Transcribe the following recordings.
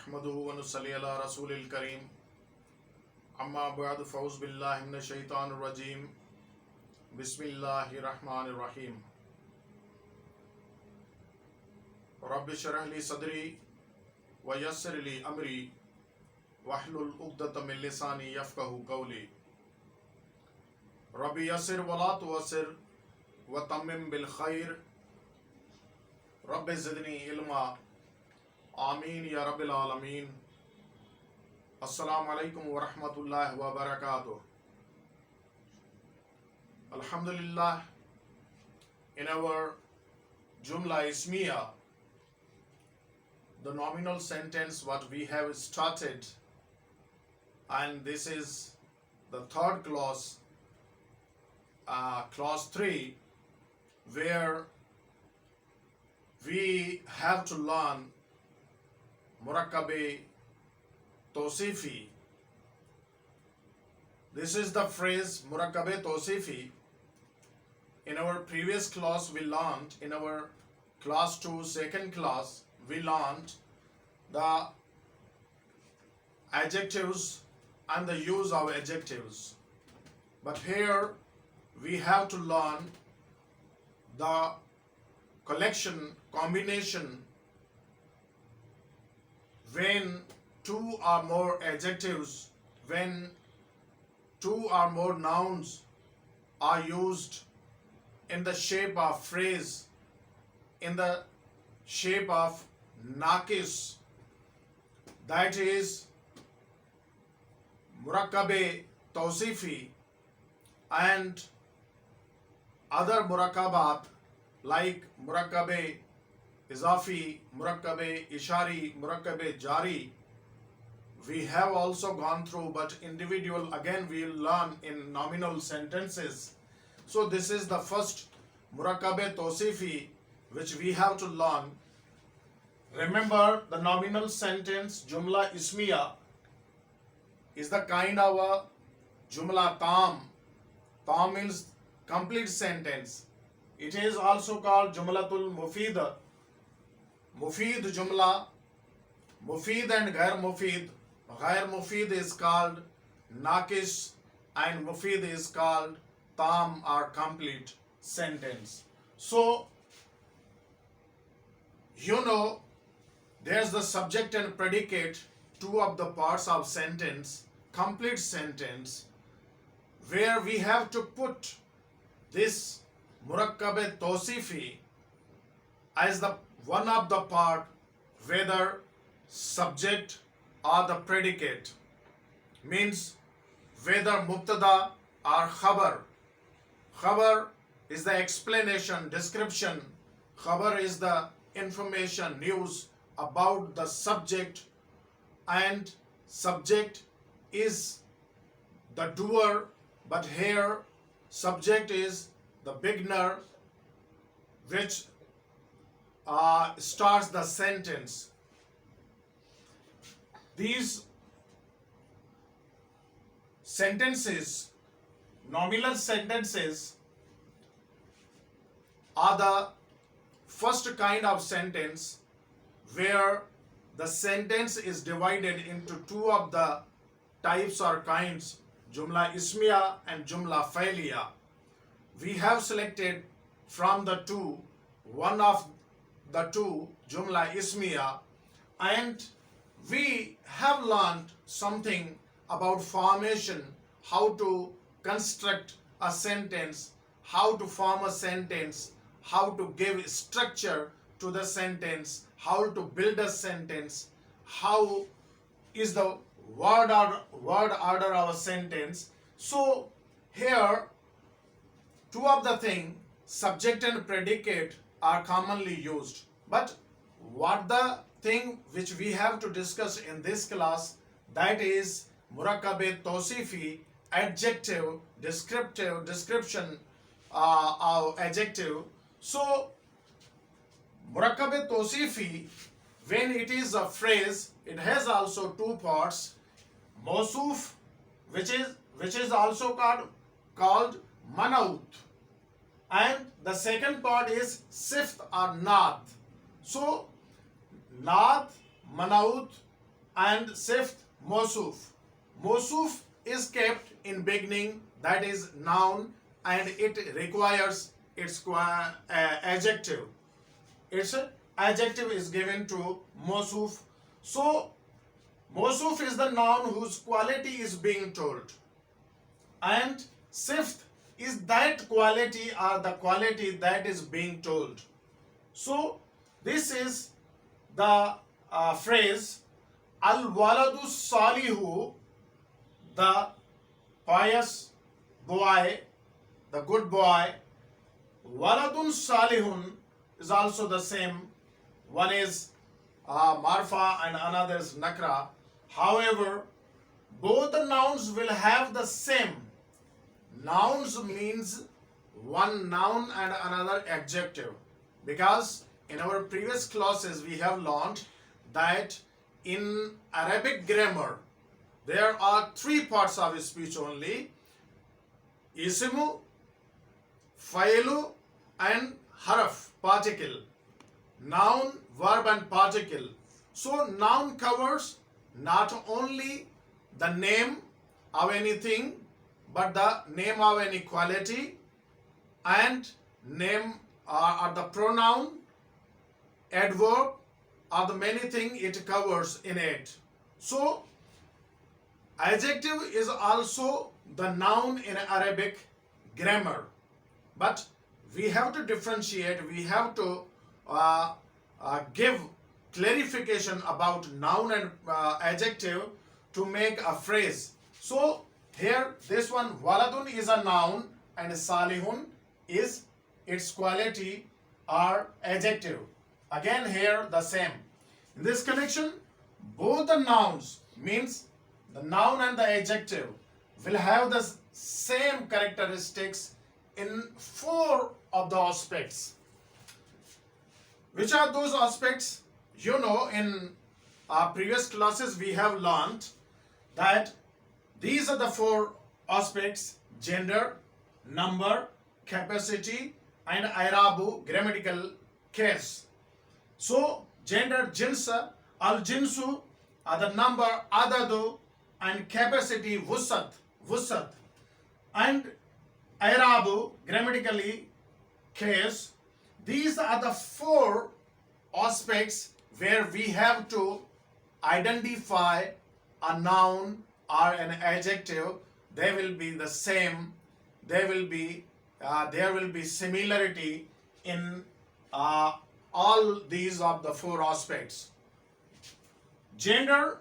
नहमदुहु व नुसल्ली अला रसूलिल करीम अम्मा बअद फ़ऊज़ बिल्लाहि मिनश शैतानिर रजीम बिस्मिल्लाहिर रहमानिर रहीम रब्बि इश्रह ली सदरी व यस्सिर ली अमरी वहलुल उक़दतम मिन लिसानी यफ़क़हू क़ौली रब्बि यस्सिर व ला तुअस्सिर व तम्मिम बिल खैर रब्बि ज़िदनी इल्मा आमीन या रब्बिल आलमीन। अस्सलामु अलैकुम व रहमतुल्लाहि व बरकातुहू। Alhamdulillah, in our Jumla Ismiya, the nominal sentence what we have started, and this is the third clause, clause 3, where we have to learn Murakkabe Tawsifi. This is the phrase Murakkabe Tawsifi. In our previous class we learned, in our class 2 second class, we learned the adjectives and the use of adjectives. But here we have to learn the collection, combination, when two or more adjectives, when two or more nouns are used in the shape of phrase, in the shape of Naqis, that is Murakkabe Tawsifi, and other Murakkabat like Murakkabe Izafi, Murakkabe Ishari, Murakkabe Jari, we have also gone through, but individual again we will learn in nominal sentences. So this is the first Murakkabe Tawsifi which we have to learn. Remember, the nominal sentence Jumla Ismiya is the kind of a Jumla Tam. Tam means complete sentence. It is also called Jumlatul Mufida. Mufid Jumla, Mufid and Ghair Mufid. Ghair Mufid is called Naqis and Mufid is called Tam or complete sentence. So, you know, there's the subject and predicate, two of the parts of sentence, complete sentence, where we have to put this Murakkabe Tawsifi as the one of the part, whether subject or the predicate, means whether mubtada or khabar. Khabar is the explanation, description. Khabar is the information, news about the subject, and subject is the doer, but here subject is the beginner which starts the sentence. These sentences, nominal sentences, are the first kind of sentence where the sentence is divided into two of the types or kinds, Jumla Ismiya and Jumla Failiya. We have selected from the two, one of the two, Jumla Ismiya, and we have learned something about formation, how to construct a sentence, how to form a sentence, how to give structure to the sentence, how to build a sentence, how is the word order of a sentence. So here two of the thing, subject and predicate, are commonly used. But what the thing which we have to discuss in this class, that is Murakkabe Tawsifi, adjective, descriptive, description of adjective. So Murakkabe Tawsifi, when it is a phrase, it has also two parts. Mawsuf, which is also called Manaut, and the second part is Sift or Naat. So Naat, Manaut, And fifth, mosuf. Mosuf is kept in beginning, that is noun, and it requires its adjective. Its adjective is given to mosuf. So mosuf is the noun whose quality is being told. And fifth is that quality or the quality that is being told. So this is the phrase al-waladu salihu, the pious boy, the good boy. Waladun salihun is also the same. One is marfa and another is nakra. However, both the nouns will have the same. Nouns means one noun and another adjective, because in our previous classes we have learned that in Arabic grammar there are three parts of speech only: ismu, failu, and harf, particle. Noun, verb, and particle. So noun covers not only the name of anything, but the name of any quality, and name or the pronoun, adverb, or the many things it covers in it. So adjective is also the noun in Arabic grammar. But we have to differentiate, we have to give clarification about noun and adjective to make a phrase. So here this one, waladun, is a noun and salihun is its quality or adjective. Again here the same. In this connection, both the nouns, means the noun and the adjective, will have the same characteristics in four of the aspects. Which are those aspects? You know, in our previous classes we have learned that these are the four aspects: gender, number, capacity, and irabu, grammatical case. So gender, jinsa, al jinsu, the number, adadu, and capacity, wusat, and irabu, grammatically case. These are the four aspects where we have to identify a noun or an adjective. They will be the same. They will be there will be similarity in all these of the four aspects. Gender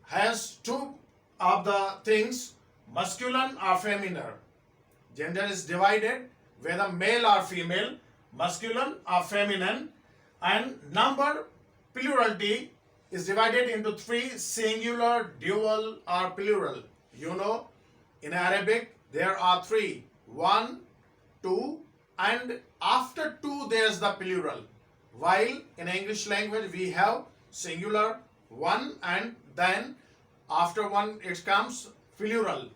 has two of the things: masculine or feminine. Gender is divided whether male or female, masculine or feminine. And number, plurality, is divided into three: singular, dual, or plural. You know, in Arabic there are three: one, two, and after two there's the plural. While in English language we have singular, one, and then after one it comes plural.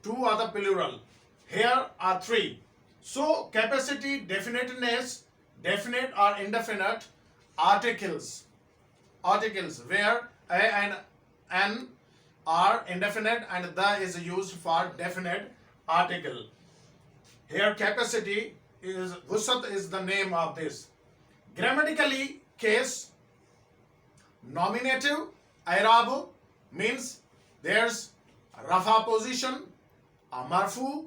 Two are the plural. Here are three. So capacity, definiteness, definite or indefinite, articles where a and an are indefinite and the is used for definite article. Here capacity is wusat is the name of this. Grammatically case, nominative, irabu, means there's rafa position, a marfu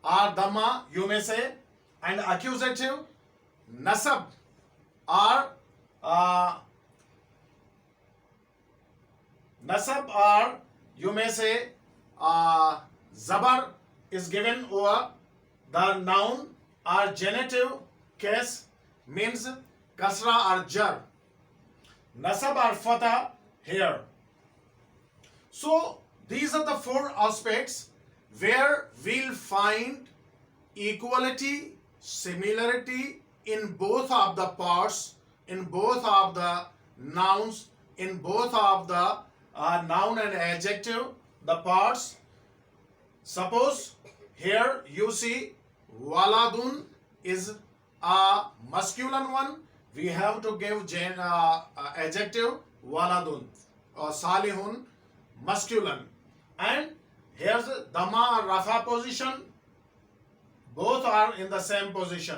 or dhamma, you may say, and accusative, nasab or you may say zabar is given over the noun, or genitive case means kasra or jar, nasab or fatha here. So these are the four aspects where we'll find equality, similarity in both of the parts, in both of the nouns, in both of the noun and adjective, the parts. Suppose here you see waladun is a masculine one, we have to give adjective waladun. salihun, masculine. And here's dama or rafa position. Both are in the same position.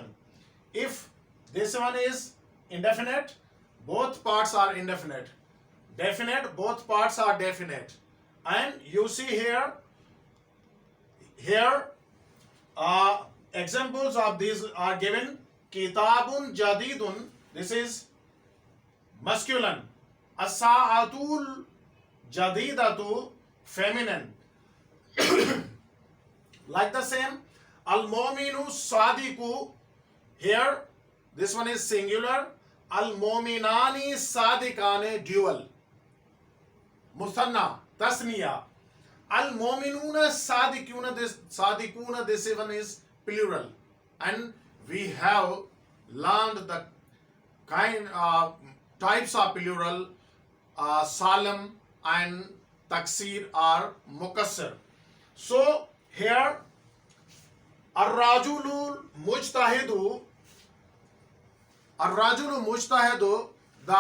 If this one is indefinite, both parts are indefinite. Definite, both parts are definite. And you see here examples of these are given. Kitabun jadidun, this is masculine. As-sa'atul jadidatu, feminine. Like the same, al-mu'minu sadiku, here this one is singular. Al-mu'minani sadikane, dual. Muthanna, tasniya. Al-mu'minuna sadikuna, this one is plural. And we have learned the types of plural, salam and taksir or mukassir. So here, ar-rajulu mujtahidu, the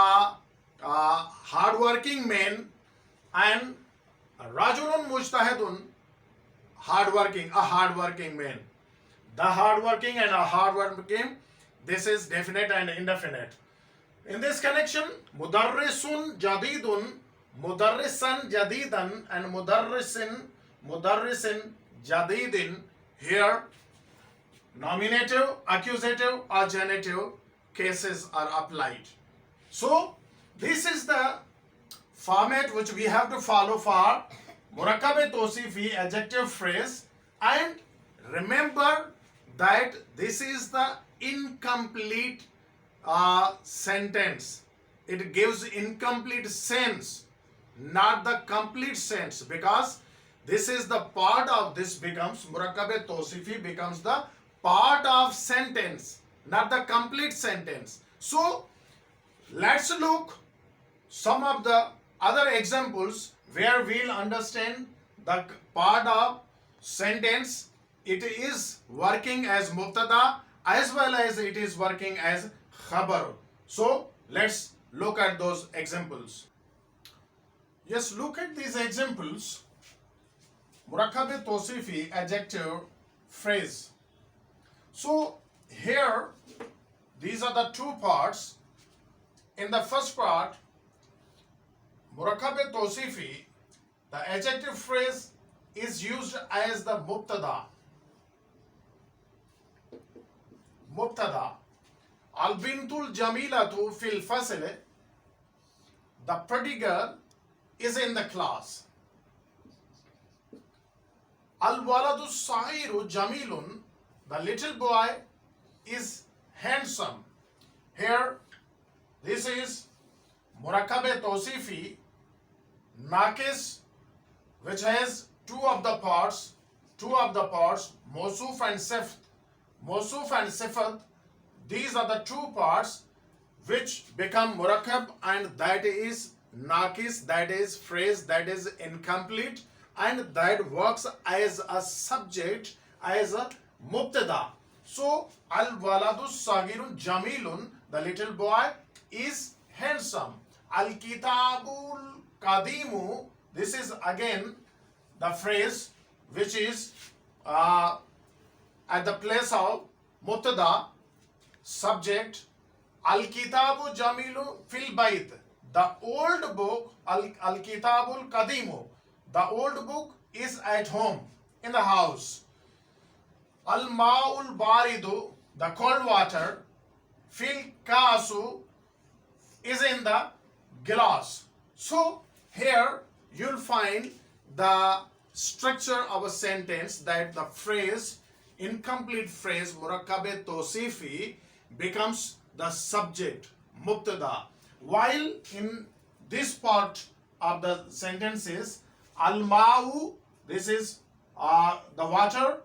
hardworking man, and rajulun mujtahidun, a hardworking man. The hardworking and a hardworking, this is definite and indefinite. In this connection, mudarrisun jadidun, mudarrisan jadidan, and mudarrisin jadidin, here nominative, accusative or genitive cases are applied. So this is the format which we have to follow for Murakkab Tawsifi adjective phrase. And remember that this is the incomplete sentence. It gives incomplete sense, not the complete sense, because this is the part of this becomes Murakkab Tawsifi becomes the part of sentence, not the complete sentence. So let's look some of the other examples where we'll understand the part of sentence. It is working as mubtada as well as it is working as khabar. So let's look at those examples. Yes, look at these examples. Murakkab Tawsifi adjective phrase. So here these are the two parts. In the first part, Murakkab Tawsifi, the adjective phrase is used as the mubtada. Al-bintul jamilatu fil fasl, the pretty girl is in the class. Al-waladu sa'iru jamilun, the little boy is handsome. Here, this is Murakkab Tawsifi, Naqis, which has two of the parts, Mawsuf and Sifat. These are the two parts which become Murakkab, and that is Naqis, that is phrase that is incomplete, and that works as a subject, as a mubtada. So, al-waladu sagirun jamilun, the little boy is handsome. Al-kitabul kadimu, this is again the phrase which is at the place of mubtada, subject. Al-kitabu jamilu fil bayt, the old book, al-kitabul kadimu, the old book is at home, in the house. Al-ma'ul baridu, the cold water, fil kasu, is in the glass. So here you'll find the structure of a sentence, that the phrase, incomplete phrase Murakkab Tawsifi becomes the subject, mubtada, while in this part of the sentence is al-ma'u, this is the water,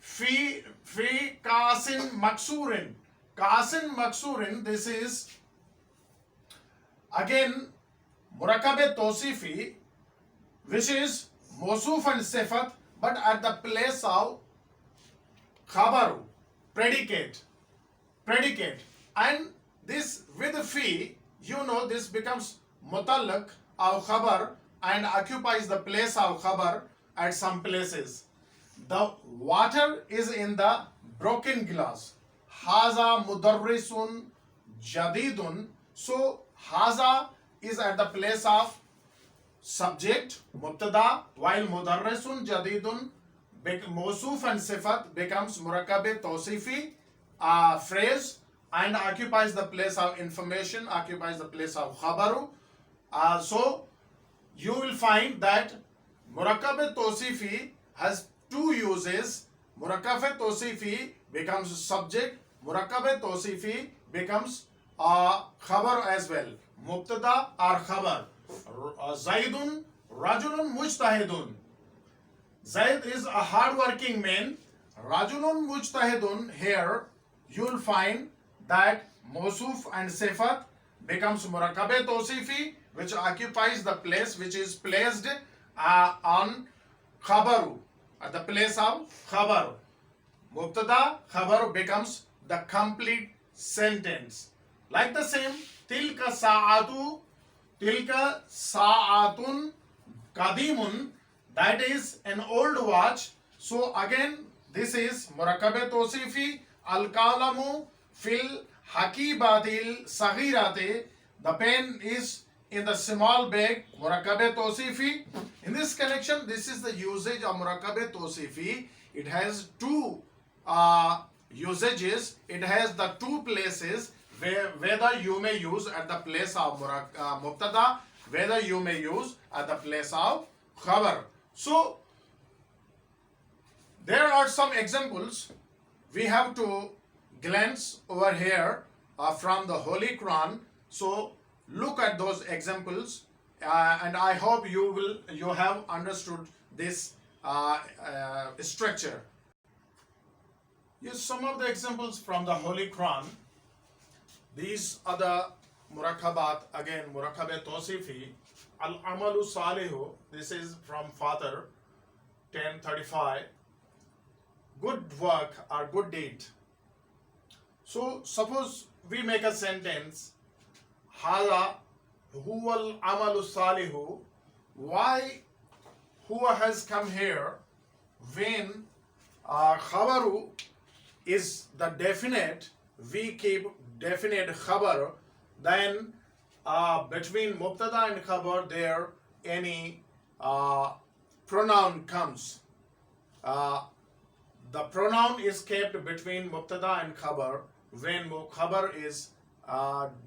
fi kasin maksurin, this is again Murakkab Tawsifi, which is Mawsuf and Sifat, but at the place of khabaru, predicate, and this with fi, this becomes mutallaq or khabar and occupies the place of khabar at some places. The water is in the broken glass. Haza mudarrisun jadidun. So haza is at the place of subject mubtada, while mudarrisun jadidun mawsuf and sifat becomes murakkab tawsifi phrase and occupies the place of information, occupies the place of khabaru. So you will find that murakkab tawsifi has two uses. Murakkab tawsifi becomes subject, murakkab tawsifi becomes khabar as well, mubtada or khabar. Zaidun rajulun mujtahidun. Zaid is a hard-working man. Rajulun mujtahidun. Here you will find that mawsuf and sifat becomes murakkab tawsifi, which occupies the place which is placed on khabaru, at the place of khabar. Mubtada khabar becomes the complete sentence. Like the same, tilka sa'atun kadimun, that is an old watch. So again, this is murakkab tawsifi. Al kalamu fil hakibatil saghirate, the pen is in the small bag, murakkab tawsifi. In this connection, this is the usage of murakkab tawsifi. It has two usages. It has the two places whether you may use at the place of mubtada, whether you may use at the place of khabar. So there are some examples we have to glance over here from the Holy Quran. So look at those examples, and I hope you have understood this structure. Use some of the examples from the Holy Quran. These are the murakkabat. Again, murakkab tawsifi. Al amalu salihu. This is from Fatir 10:35. Good work or good deed. So suppose we make a sentence. Hala huwal amalu salihu. Why huwa has come here when khabaru is the definite? We keep definite khabar, then between mubtada and khabar there any pronoun comes. The pronoun is kept between mubtada and khabar when khabar is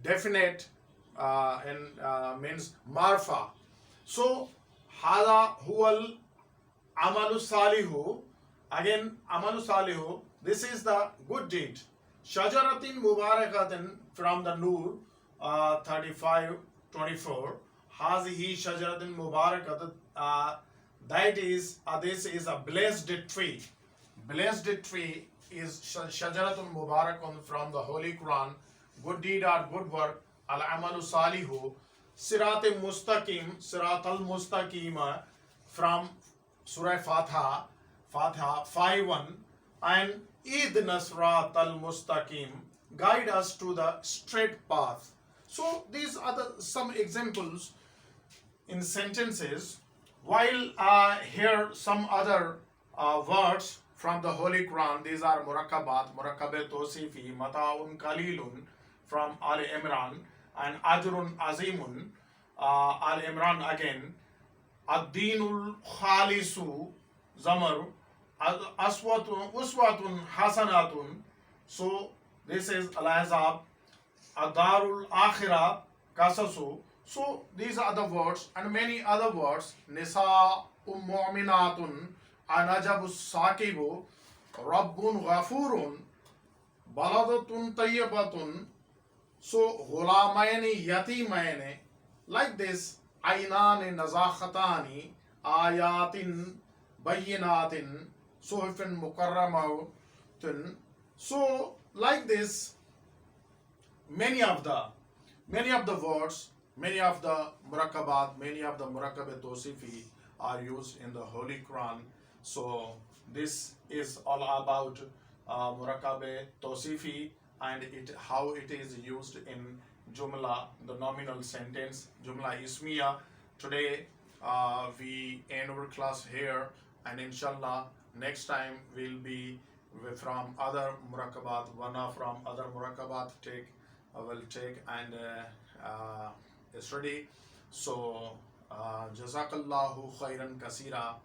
definite and means marfa. So hada huwal amalu salihu. Again, amalu salihu, this is the good deed. Shajaratin mubarakatin from the Nur 35:24. Hazihi shajaratin mubarakatin. That is, this is a blessed tree. Blessed tree is shajaratun mubarakun from the Holy Quran. Good deed or good work. Al amalu salihu. Sirat mustaqim, sirat al mustaqima from Surah Fatiha 5:1, and idna sirat al mustaqim, guide us to the straight path. So these are some examples in sentences. While here some other words from the Holy Quran. These are murakkabat, murakkab tawsifi, mata'un qalilun from Al Imran, and ajrun azimun, Al Imran again, ad-dinul khalisu, Zamar, uswatun hasanatun. So this is Al-Ahzab, adarul akhirah, kasasu. So these are the words and many other words. Nisa mu'minatun, anajabus sakibu, rabbun ghafurun, baladatun tayyibatun. So ghulamaini yatimaini, like this. Aynani nazakhatani, ayatin bayyinatin, suhufin mukarramatun. So like this, many of the words, many of the murakkabat, many of the murakkab tawsifi are used in the Holy Quran. So this is all about murakkab tawsifi and how it is used in Jumla, the nominal sentence, Jumla Ismiya. Today we end our class here, and inshallah next time we'll be from other murakabat, one from other murakabat will take and study. So jazakallahu khairan kasira.